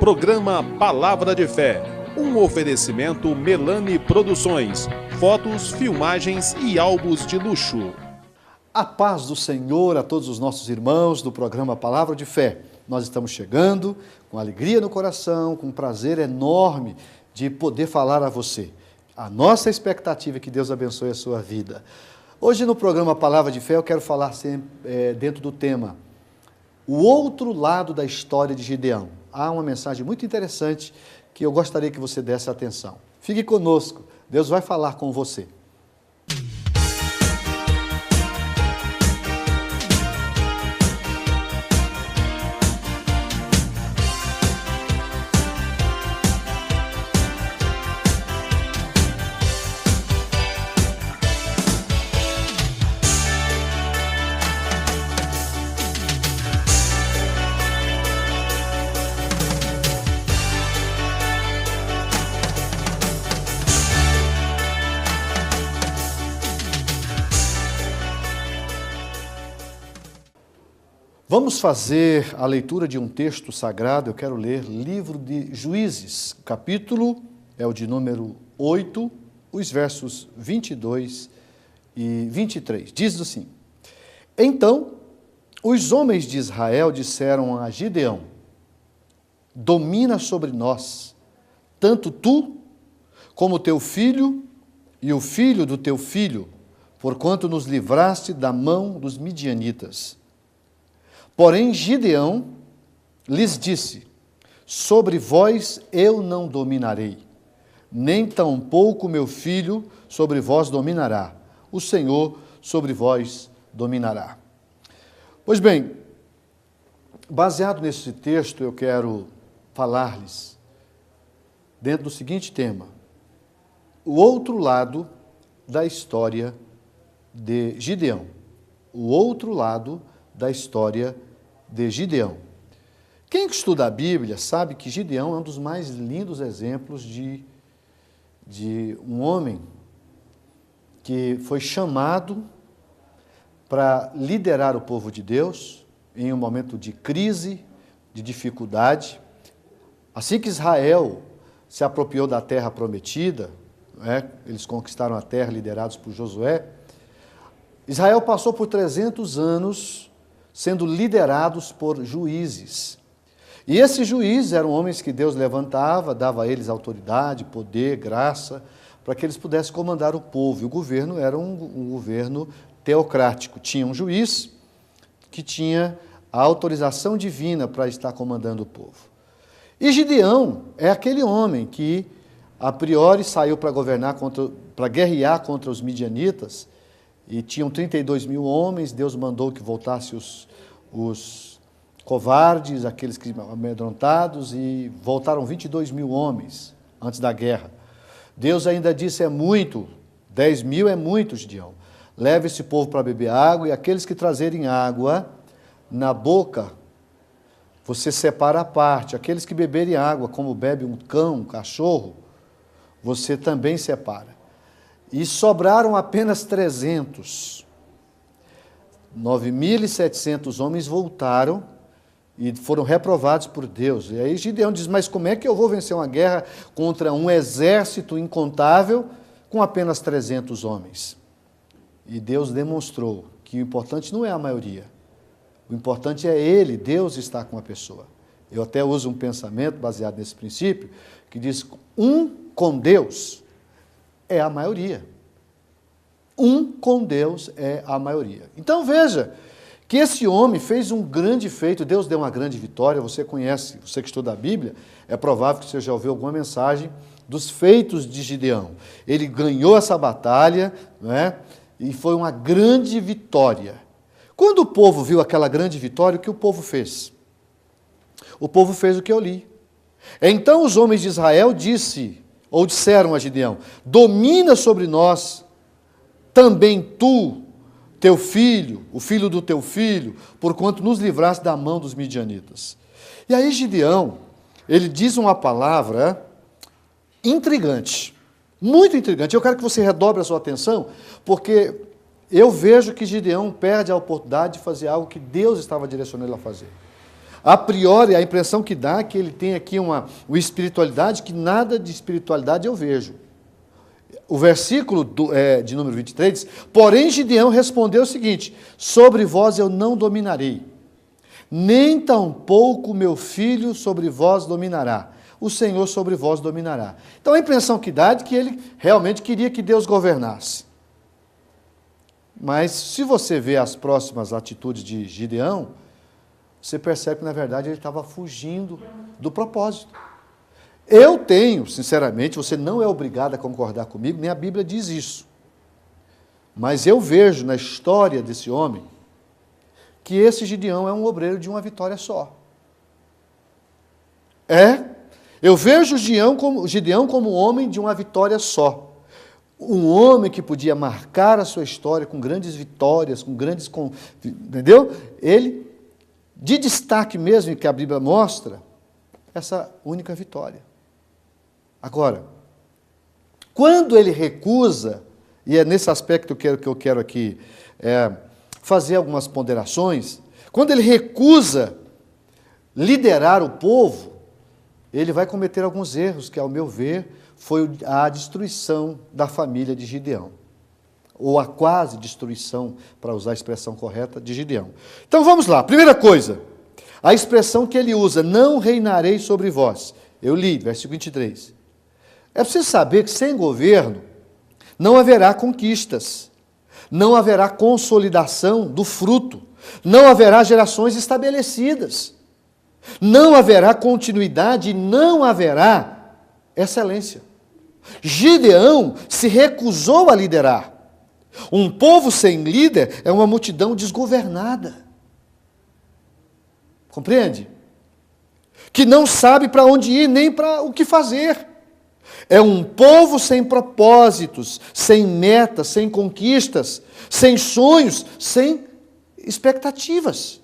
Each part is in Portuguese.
Programa Palavra de Fé, um oferecimento Melani Produções, fotos, filmagens e álbuns de luxo. A paz do Senhor a todos os nossos irmãos do programa Palavra de Fé. Nós estamos chegando com alegria no coração, com um prazer enorme de poder falar a você. A nossa expectativa é que Deus abençoe a sua vida. Hoje no programa Palavra de Fé eu quero falar dentro do tema o outro lado da história de Gideão. Há uma mensagem muito interessante que eu gostaria que você desse atenção. Fique conosco, Deus vai falar com você. Vamos fazer a leitura de um texto sagrado. Eu quero ler livro de Juízes, capítulo é o de número 8, os versos 22 e 23. Diz assim: Então, os homens de Israel disseram a Gideão: domina sobre nós, tanto tu, como teu filho e o filho do teu filho, porquanto nos livraste da mão dos midianitas. Porém, Gideão lhes disse: sobre vós eu não dominarei, nem tampouco meu filho sobre vós dominará, o Senhor sobre vós dominará. Pois bem, baseado nesse texto, eu quero falar-lhes dentro do seguinte tema: o outro lado da história de Gideão. O outro lado da história de Gideão. Quem estuda a Bíblia sabe que Gideão é um dos mais lindos exemplos de um homem que foi chamado para liderar o povo de Deus em um momento de crise, de dificuldade. Assim que Israel se apropriou da terra prometida, eles conquistaram a terra liderados por Josué, Israel passou por 300 anos sendo liderados por juízes. E esses juízes eram homens que Deus levantava, dava a eles autoridade, poder, graça, para que eles pudessem comandar o povo. E o governo era um governo teocrático. Tinha um juiz que tinha a autorização divina para estar comandando o povo. E Gideão é aquele homem que, a priori, saiu para guerrear contra os midianitas, e tinham 32 mil homens. Deus mandou que voltassem os covardes, aqueles que amedrontados, e voltaram 22 mil homens antes da guerra. Deus ainda disse: é muito, 10 mil é muito, Gideão. Leve esse povo para beber água, e aqueles que trazerem água na boca, você separa à parte. Aqueles que beberem água, como bebe um cão, um cachorro, você também separa. E sobraram apenas 300. 9.700 homens voltaram e foram reprovados por Deus. E aí Gideão diz: mas como é que eu vou vencer uma guerra contra um exército incontável com apenas 300 homens? E Deus demonstrou que o importante não é a maioria. O importante é Ele, Deus está com a pessoa. Eu até uso um pensamento baseado nesse princípio, que diz: um com Deus é a maioria. Um com Deus é a maioria. Então veja que esse homem fez um grande feito. Deus deu uma grande vitória. Você conhece, você que estuda a Bíblia, é provável que você já ouviu alguma mensagem dos feitos de Gideão. Ele ganhou essa batalha, e foi uma grande vitória. Quando o povo viu aquela grande vitória, o que o povo fez? O povo fez o que eu li. Então os homens de Israel disseram a Gideão: domina sobre nós também tu, teu filho, o filho do teu filho, porquanto nos livraste da mão dos midianitas. E aí Gideão, ele diz uma palavra intrigante, muito intrigante. Eu quero que você redobre a sua atenção, porque eu vejo que Gideão perde a oportunidade de fazer algo que Deus estava direcionando ele a fazer. A priori, a impressão que dá é que ele tem aqui uma espiritualidade, que nada de espiritualidade eu vejo. O versículo de número 23 diz: porém Gideão respondeu o seguinte: sobre vós eu não dominarei, nem tampouco meu filho sobre vós dominará, o Senhor sobre vós dominará. Então a impressão que dá é que ele realmente queria que Deus governasse. Mas se você vê as próximas atitudes de Gideão, você percebe que na verdade ele estava fugindo do propósito. Eu tenho, sinceramente, você não é obrigado a concordar comigo, nem a Bíblia diz isso. Mas eu vejo na história desse homem que esse Gideão é um obreiro de uma vitória só. Eu vejo Gideão como um homem de uma vitória só. Um homem que podia marcar a sua história com grandes vitórias, com grandes... Entendeu? Ele, de destaque mesmo, que a Bíblia mostra, essa única vitória. Agora, quando ele recusa, e é nesse aspecto que eu quero aqui fazer algumas ponderações, quando ele recusa liderar o povo, ele vai cometer alguns erros, que ao meu ver, foi a destruição da família de Gideão, ou a quase destruição, para usar a expressão correta, de Gideão. Então vamos lá, primeira coisa, a expressão que ele usa, não reinarei sobre vós. Eu li, versículo 23. É preciso saber que sem governo não haverá conquistas, não haverá consolidação do fruto, não haverá gerações estabelecidas, não haverá continuidade e não haverá excelência. Gideão se recusou a liderar. Um povo sem líder é uma multidão desgovernada. Compreende? Que não sabe para onde ir nem para o que fazer. É um povo sem propósitos, sem metas, sem conquistas, sem sonhos, sem expectativas.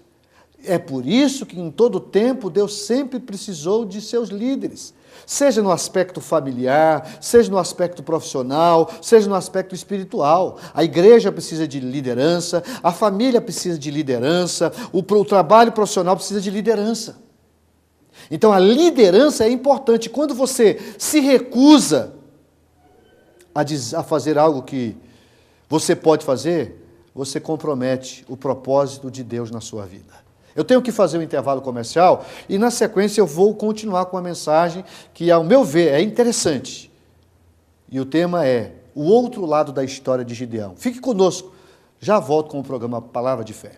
É por isso que em todo tempo Deus sempre precisou de seus líderes. Seja no aspecto familiar, seja no aspecto profissional, seja no aspecto espiritual. A igreja precisa de liderança, a família precisa de liderança, o trabalho profissional precisa de liderança. Então a liderança é importante. Quando você se recusa a fazer algo que você pode fazer, você compromete o propósito de Deus na sua vida. Eu tenho que fazer um intervalo comercial e, na sequência, eu vou continuar com a mensagem que, ao meu ver, é interessante. E o tema é o outro lado da história de Gideão. Fique conosco. Já volto com o programa Palavra de Fé.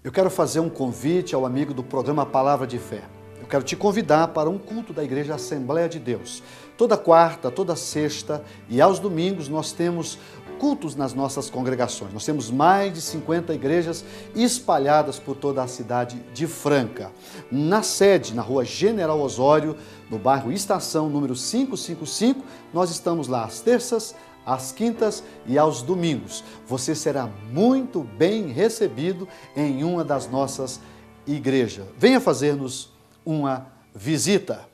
Eu quero fazer um convite ao amigo do programa Palavra de Fé. Eu quero te convidar para um culto da Igreja Assembleia de Deus. Toda quarta, toda sexta e aos domingos nós temos cultos nas nossas congregações. Nós temos mais de 50 igrejas espalhadas por toda a cidade de Franca. Na sede, na rua General Osório, no bairro Estação, número 555, nós estamos lá às terças, às quintas e aos domingos. Você será muito bem recebido em uma das nossas igrejas. Venha fazer-nos uma visita.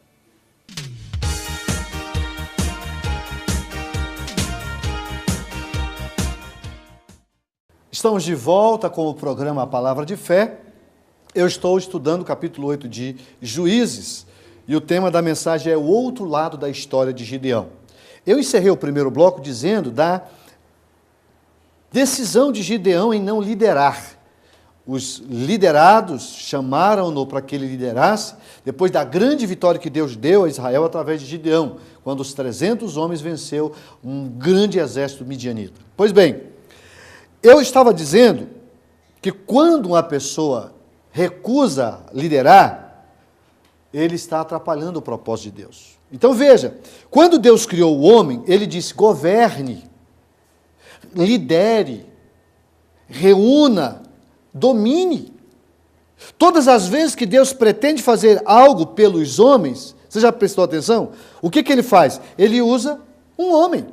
Estamos de volta com o programa Palavra de Fé. Eu estou estudando o capítulo 8 de Juízes e o tema da mensagem é o outro lado da história de Gideão. Eu encerrei o primeiro bloco dizendo da decisão de Gideão em não liderar. Os liderados chamaram-no para que ele liderasse, depois da grande vitória que Deus deu a Israel através de Gideão, quando os 300 homens venceu um grande exército midianita. Pois bem, eu estava dizendo que quando uma pessoa recusa liderar, ele está atrapalhando o propósito de Deus. Então veja, quando Deus criou o homem, ele disse, governe lidere, reúna, domine. Todas as vezes que Deus pretende fazer algo pelos homens, você já prestou atenção? O que ele faz? Ele usa um homem.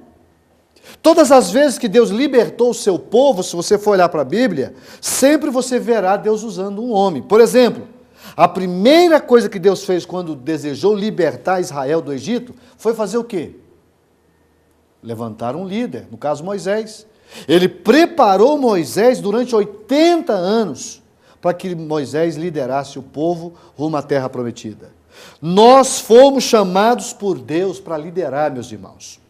Todas as vezes que Deus libertou o seu povo, se você for olhar para a Bíblia, sempre você verá Deus usando um homem. Por exemplo, a primeira coisa que Deus fez quando desejou libertar Israel do Egito, foi fazer o quê? Levantar um líder, no caso Moisés. Ele preparou Moisés durante 80 anos para que Moisés liderasse o povo rumo à terra prometida. Nós fomos chamados por Deus para liderar, meus irmãos.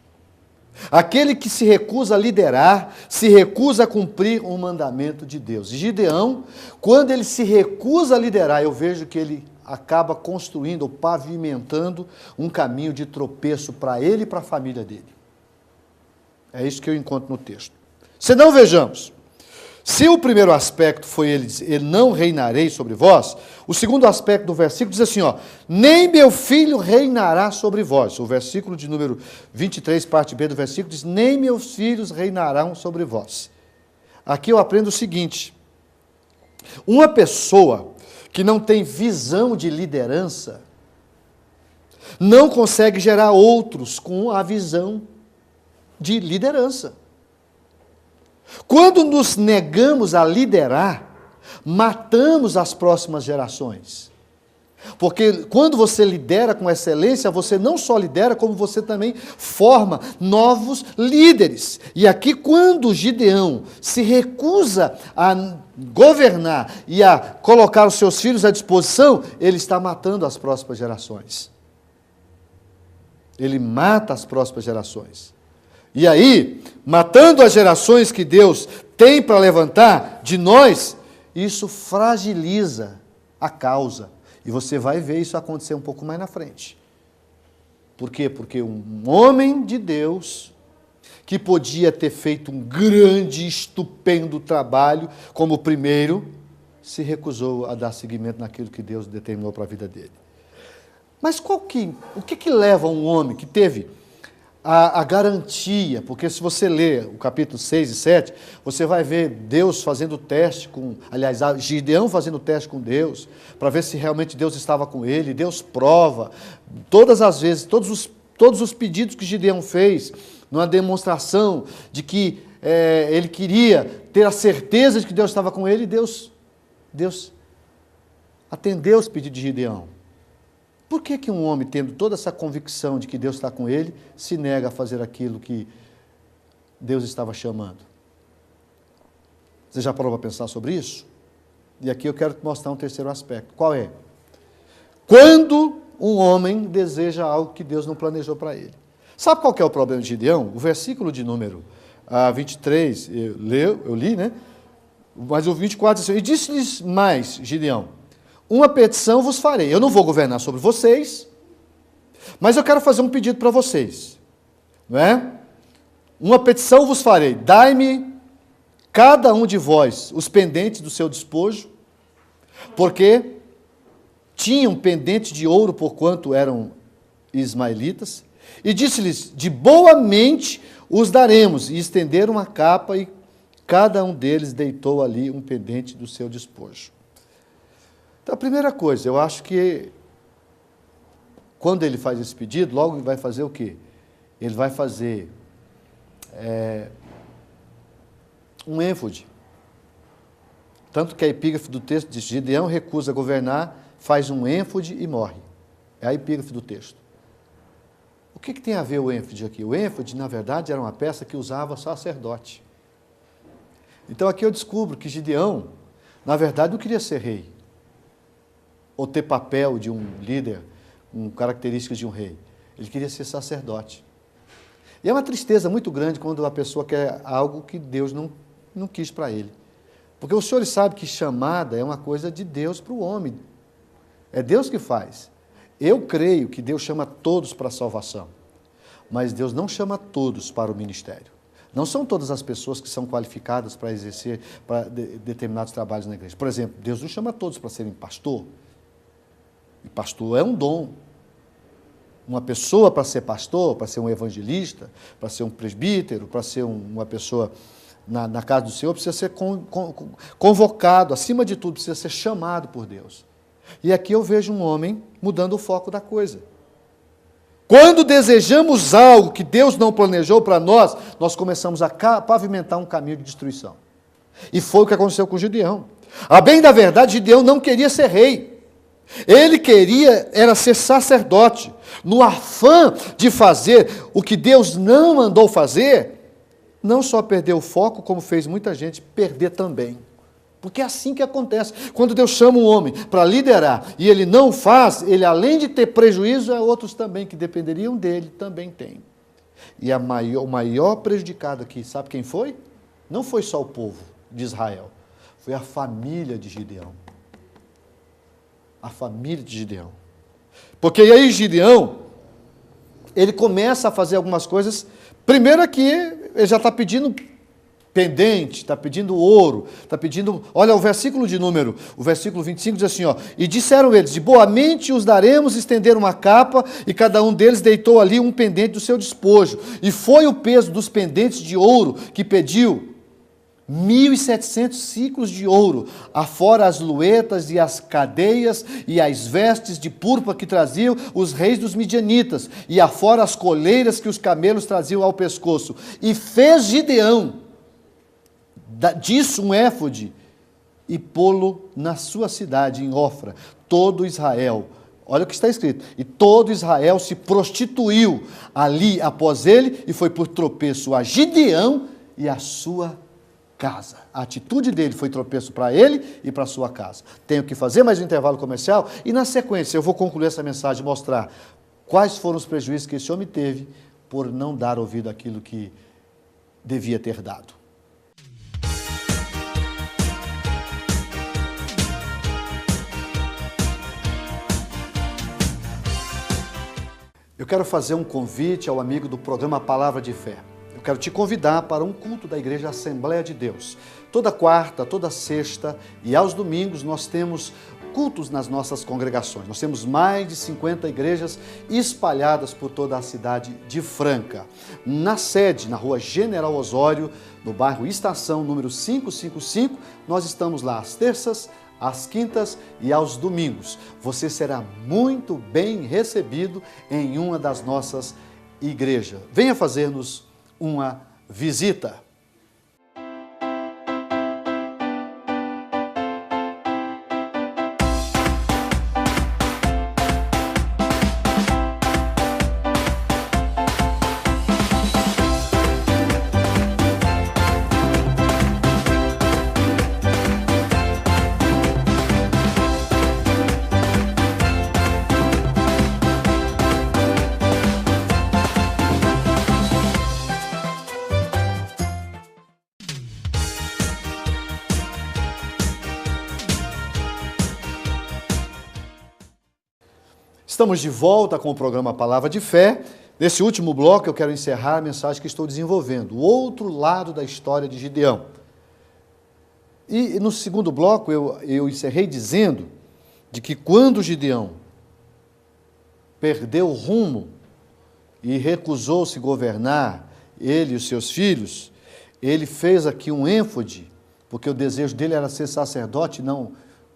Aquele que se recusa a liderar, se recusa a cumprir um mandamento de Deus. E Gideão, quando ele se recusa a liderar, eu vejo que ele acaba construindo ou pavimentando um caminho de tropeço para ele e para a família dele. É isso que eu encontro no texto. Se não, vejamos. Se o primeiro aspecto foi ele dizer, não reinarei sobre vós, o segundo aspecto do versículo diz assim, nem meu filho reinará sobre vós. O versículo de número 23, parte B do versículo, diz, nem meus filhos reinarão sobre vós. Aqui eu aprendo o seguinte, uma pessoa que não tem visão de liderança, não consegue gerar outros com a visão de liderança. Quando nos negamos a liderar, matamos as próximas gerações. Porque quando você lidera com excelência, você não só lidera, como você também forma novos líderes. E aqui, quando Gideão se recusa a governar e a colocar os seus filhos à disposição, ele está matando as próximas gerações. Ele mata as próximas gerações. E aí, matando as gerações que Deus tem para levantar de nós, isso fragiliza a causa. E você vai ver isso acontecer um pouco mais na frente. Por quê? Porque um homem de Deus, que podia ter feito um grande, estupendo trabalho, como o primeiro, se recusou a dar seguimento naquilo que Deus determinou para a vida dele. Mas o que leva um homem que teve a garantia, porque se você ler o capítulo 6 e 7, você vai ver Deus fazendo teste Gideão fazendo teste com Deus, para ver se realmente Deus estava com ele, Deus prova, todas as vezes, todos os pedidos que Gideão fez, numa demonstração de que ele queria ter a certeza de que Deus estava com ele, Deus atendeu os pedidos de Gideão. Por que um homem, tendo toda essa convicção de que Deus está com ele, se nega a fazer aquilo que Deus estava chamando? Você já parou para pensar sobre isso? E aqui eu quero te mostrar um terceiro aspecto. Qual é? Quando um homem deseja algo que Deus não planejou para ele. Sabe qual que é o problema de Gideão? O versículo de número 23, eu li, né? Mas o 24 diz assim, e disse-lhes mais, Gideão, uma petição vos farei. Eu não vou governar sobre vocês, mas eu quero fazer um pedido para vocês. Não é? Uma petição vos farei. Dai-me, cada um de vós, os pendentes do seu despojo, porque tinham pendente de ouro, porquanto eram ismaelitas. E disse-lhes, de boa mente os daremos. E estenderam a capa, e cada um deles deitou ali um pendente do seu despojo. Então, a primeira coisa, eu acho que quando ele faz esse pedido, logo ele vai fazer o quê? Ele vai fazer um ênfode. Tanto que a epígrafe do texto diz, Gideão recusa governar, faz um ênfode e morre. É a epígrafe do texto. O que tem a ver o ênfode aqui? O ênfode, na verdade, era uma peça que usava sacerdote. Então, aqui eu descubro que Gideão, na verdade, não queria ser rei, ou ter papel de um líder, com características de um rei. Ele queria ser sacerdote. E é uma tristeza muito grande quando a pessoa quer algo que Deus não quis para ele. Porque os senhores sabem que chamada é uma coisa de Deus para o homem. É Deus que faz. Eu creio que Deus chama todos para a salvação, mas Deus não chama todos para o ministério. Não são todas as pessoas que são qualificadas para exercer determinados trabalhos na igreja. Por exemplo, Deus não chama todos para serem pastor. E pastor é um dom. Uma pessoa para ser pastor, para ser um evangelista, para ser um presbítero, para ser uma pessoa na casa do Senhor precisa ser convocado, acima de tudo, precisa ser chamado por Deus. E aqui eu vejo um homem mudando o foco da coisa. Quando desejamos algo que Deus não planejou para nós, nós começamos a pavimentar um caminho de destruição. E foi o que aconteceu com Gideão. A bem da verdade, Gideão não queria ser rei. Ele queria era ser sacerdote. No afã de fazer o que Deus não mandou fazer, não só perdeu o foco, como fez muita gente perder também. Porque é assim que acontece. Quando Deus chama um homem para liderar e ele não faz, ele além de ter prejuízo, outros também que dependeriam dele também têm. E o maior prejudicado aqui, sabe quem foi? Não foi só o povo de Israel, foi a família de Gideão. A família de Gideão. Porque aí Gideão, ele começa a fazer algumas coisas. Primeiro aqui, ele já está pedindo pendente, está pedindo ouro, está pedindo... Olha, o versículo 25 diz assim, ó, e disseram eles, de boa mente os daremos, estenderam uma capa, e cada um deles deitou ali um pendente do seu despojo. E foi o peso dos pendentes de ouro que pediu 1.700 ciclos de ouro, afora as luetas e as cadeias e as vestes de púrpura que traziam os reis dos midianitas, e afora as coleiras que os camelos traziam ao pescoço. E fez Gideão disso um éfode e pô-lo na sua cidade, em Ofra. Todo Israel, olha o que está escrito, e todo Israel se prostituiu ali após ele, e foi por tropeço a Gideão e a sua casa. A atitude dele foi tropeço para ele e para a sua casa. Tenho que fazer mais um intervalo comercial, e na sequência eu vou concluir essa mensagem e mostrar quais foram os prejuízos que esse homem teve por não dar ouvido àquilo que devia ter dado. Eu quero fazer um convite ao amigo do programa Palavra de Fé. Eu quero te convidar para um culto da Igreja Assembleia de Deus. Toda quarta, toda sexta e aos domingos nós temos cultos nas nossas congregações. Nós temos mais de 50 igrejas espalhadas por toda a cidade de Franca. Na sede, na rua General Osório, no bairro Estação, número 555, nós estamos lá às terças, às quintas e aos domingos. Você será muito bem recebido em uma das nossas igrejas. Venha fazer-nos uma visita. Estamos de volta com o programa Palavra de Fé. Nesse último bloco eu quero encerrar a mensagem que estou desenvolvendo, o outro lado da história de Gideão. E no segundo bloco eu encerrei dizendo de que quando Gideão perdeu o rumo e recusou-se governar, ele e os seus filhos, ele fez aqui um ênfase, porque o desejo dele era ser sacerdote, não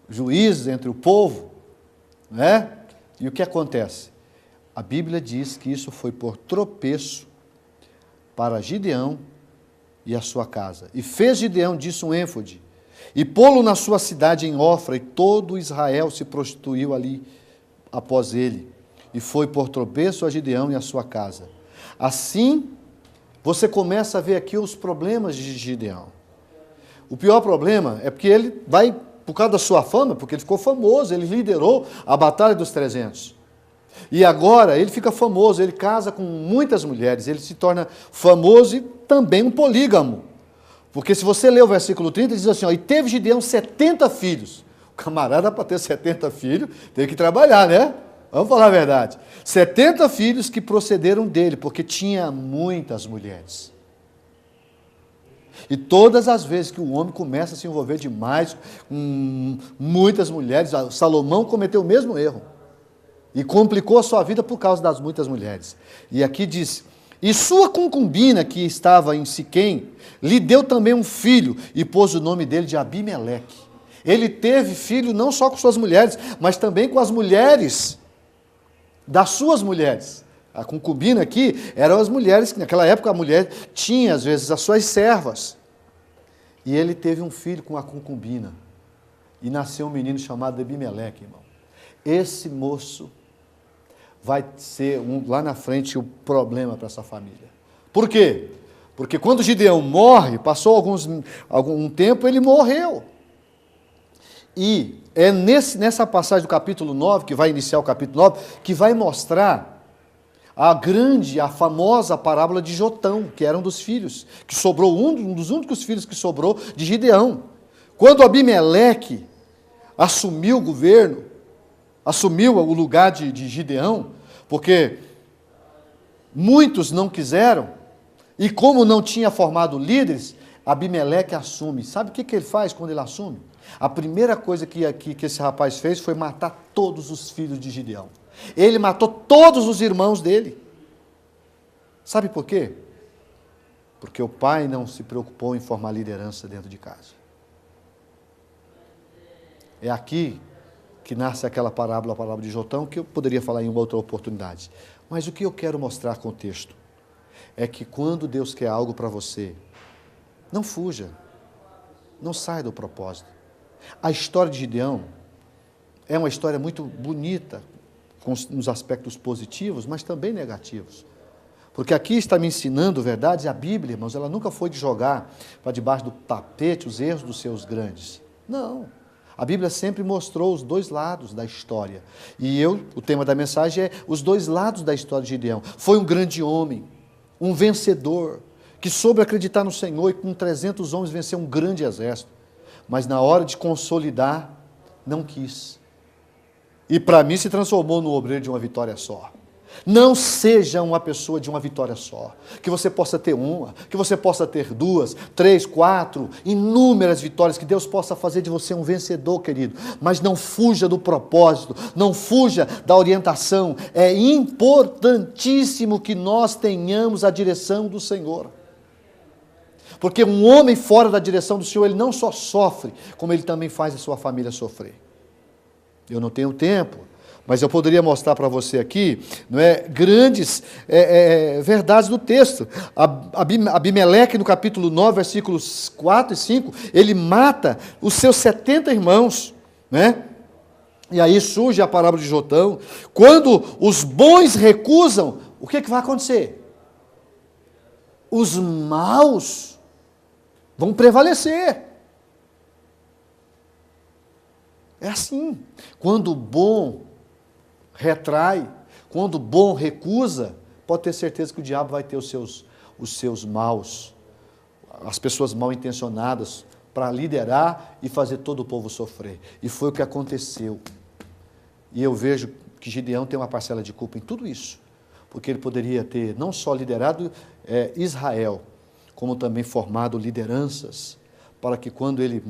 juiz entre o povo, né? E o que acontece? A Bíblia diz que isso foi por tropeço para Gideão e a sua casa. E fez Gideão disso um ênfode, e pô-lo na sua cidade em Ofra, e todo Israel se prostituiu ali após ele. E foi por tropeço a Gideão e a sua casa. Assim, você começa a ver aqui os problemas de Gideão. O pior problema é porque ele vai... por causa da sua fama, porque ele ficou famoso, ele liderou a Batalha dos 300. E agora ele fica famoso, ele casa com muitas mulheres, ele se torna famoso e também um polígamo. Porque se você ler o versículo 30, diz assim, ó, e teve Gideão 70 filhos. O camarada, para ter 70 filhos, teve que trabalhar, né? Vamos falar a verdade. 70 filhos que procederam dele, porque tinha muitas mulheres. E todas as vezes que o homem começa a se envolver demais com muitas mulheres, Salomão cometeu o mesmo erro. E complicou a sua vida por causa das muitas mulheres. E aqui diz, E sua concubina, que estava em Siquém, lhe deu também um filho e pôs o nome dele de Abimeleque. Ele teve filho não só com suas mulheres, mas também com as mulheres das suas mulheres. A concubina aqui eram as mulheres, que naquela época a mulher tinha às vezes as suas servas. E ele teve um filho com a concubina. E nasceu um menino chamado Abimeleque, irmão. Esse moço vai ser lá na frente o problema para essa família. Por quê? Porque quando Gideão morre, passou algum tempo, ele morreu. E é nessa passagem do capítulo 9, que vai iniciar o capítulo 9, que vai mostrar a famosa parábola de Jotão, que era um dos filhos, que sobrou, um dos únicos filhos que sobrou de Gideão. Quando Abimeleque assumiu o governo, assumiu o lugar de Gideão, porque muitos não quiseram, e como não tinha formado líderes, Abimeleque assume. Sabe o que ele faz quando ele assume? A primeira coisa que esse rapaz fez foi matar todos os filhos de Gideão. Ele matou todos os irmãos dele. Sabe por quê? Porque o pai não se preocupou em formar liderança dentro de casa. É aqui que nasce aquela parábola, a parábola de Jotão, que eu poderia falar em uma outra oportunidade. Mas o que eu quero mostrar com o texto é que quando Deus quer algo para você, não fuja, não saia do propósito. A história de Gideão é uma história muito bonita, nos aspectos positivos, mas também negativos. Porque aqui está me ensinando verdades, a Bíblia, irmãos, ela nunca foi de jogar para debaixo do tapete os erros dos seus grandes. Não. A Bíblia sempre mostrou os dois lados da história. E o tema da mensagem é os dois lados da história de Gideão. Foi um grande homem, um vencedor, que soube acreditar no Senhor e com 300 homens venceu um grande exército. Mas na hora de consolidar, não quis. E para mim se transformou no obreiro de uma vitória só. Não seja uma pessoa de uma vitória só. Que você possa ter uma, que você possa ter 2, 3, 4, inúmeras vitórias, que Deus possa fazer de você um vencedor, querido. Mas não fuja do propósito, não fuja da orientação. É importantíssimo que nós tenhamos a direção do Senhor. Porque um homem fora da direção do Senhor, ele não só sofre, como ele também faz a sua família sofrer. Eu não tenho tempo, mas eu poderia mostrar para você aqui, não é, grandes verdades do texto. Abimeleque, no capítulo 9, versículos 4 e 5, ele mata os seus 70 irmãos, né? E aí surge a parábola de Jotão. Quando os bons recusam, o que vai acontecer? Os maus vão prevalecer. É assim. Quando o bom retrai, quando o bom recusa, pode ter certeza que o diabo vai ter os seus maus, as pessoas mal intencionadas, para liderar e fazer todo o povo sofrer. E foi o que aconteceu. E eu vejo que Gideão tem uma parcela de culpa em tudo isso, porque ele poderia ter não só liderado Israel, como também formado lideranças, para que quando ele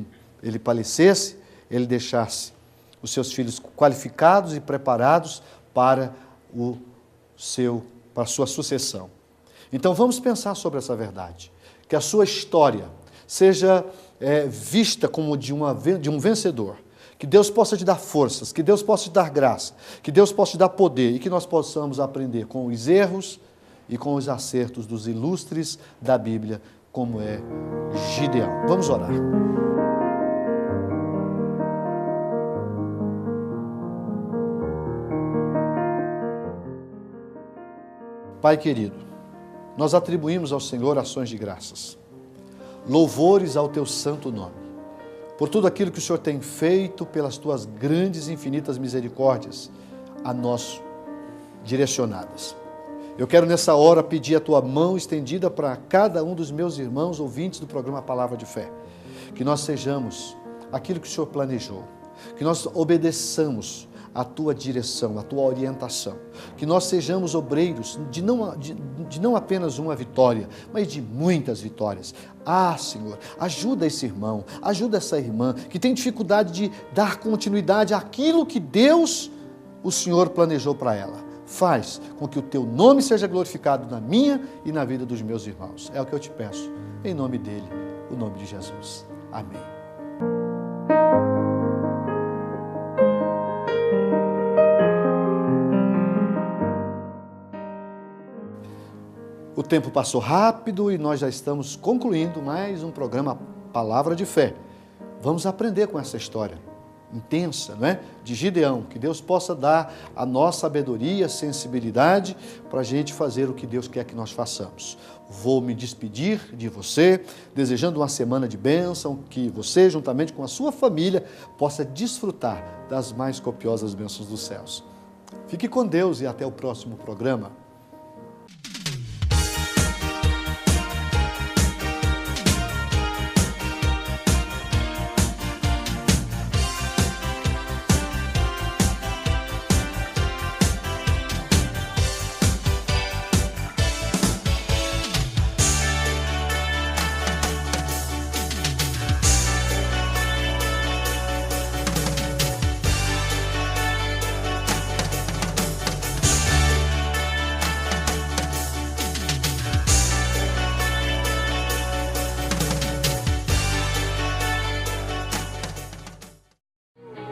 falecesse, ele deixasse os seus filhos qualificados e preparados para a sua sucessão. Então vamos pensar sobre essa verdade, que a sua história seja vista como de um vencedor, que Deus possa te dar forças, que Deus possa te dar graça, que Deus possa te dar poder e que nós possamos aprender com os erros e com os acertos dos ilustres da Bíblia, como é Gideão. Vamos orar. Pai querido, nós atribuímos ao Senhor ações de graças, louvores ao teu santo nome, por tudo aquilo que o Senhor tem feito, pelas tuas grandes e infinitas misericórdias a nós direcionadas. Eu quero nessa hora pedir a tua mão estendida para cada um dos meus irmãos ouvintes do programa Palavra de Fé, que nós sejamos aquilo que o Senhor planejou, que nós obedeçamos a tua direção, a tua orientação, que nós sejamos obreiros de não apenas uma vitória, mas de muitas vitórias. Senhor, ajuda esse irmão, ajuda essa irmã que tem dificuldade de dar continuidade àquilo que Deus, o Senhor, planejou para ela. Faz com que o teu nome seja glorificado na minha e na vida dos meus irmãos. É o que eu te peço, em nome dele, o nome de Jesus. Amém. O tempo passou rápido e nós já estamos concluindo mais um programa Palavra de Fé. Vamos aprender com essa história intensa, não é? De Gideão, que Deus possa dar a nossa sabedoria, sensibilidade para a gente fazer o que Deus quer que nós façamos. Vou me despedir de você, desejando uma semana de bênção, que você, juntamente com a sua família, possa desfrutar das mais copiosas bênçãos dos céus. Fique com Deus e até o próximo programa.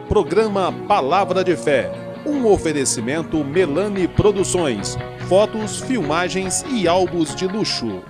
Programa Palavra de Fé, um oferecimento Melani Produções, fotos, filmagens e álbuns de luxo.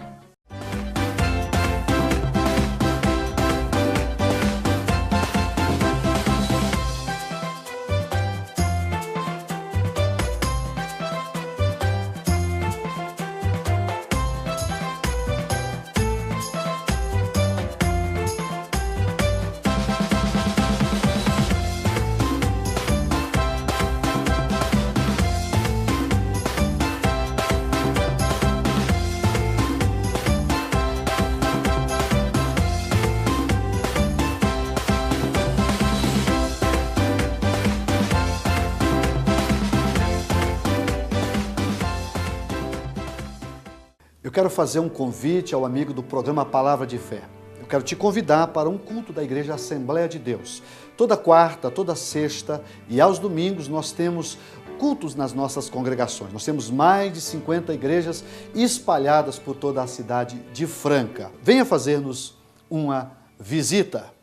Eu quero fazer um convite ao amigo do programa Palavra de Fé. Eu quero te convidar para um culto da Igreja Assembleia de Deus. Toda quarta, toda sexta e aos domingos nós temos cultos nas nossas congregações. Nós temos mais de 50 igrejas espalhadas por toda a cidade de Franca. Venha fazer-nos uma visita.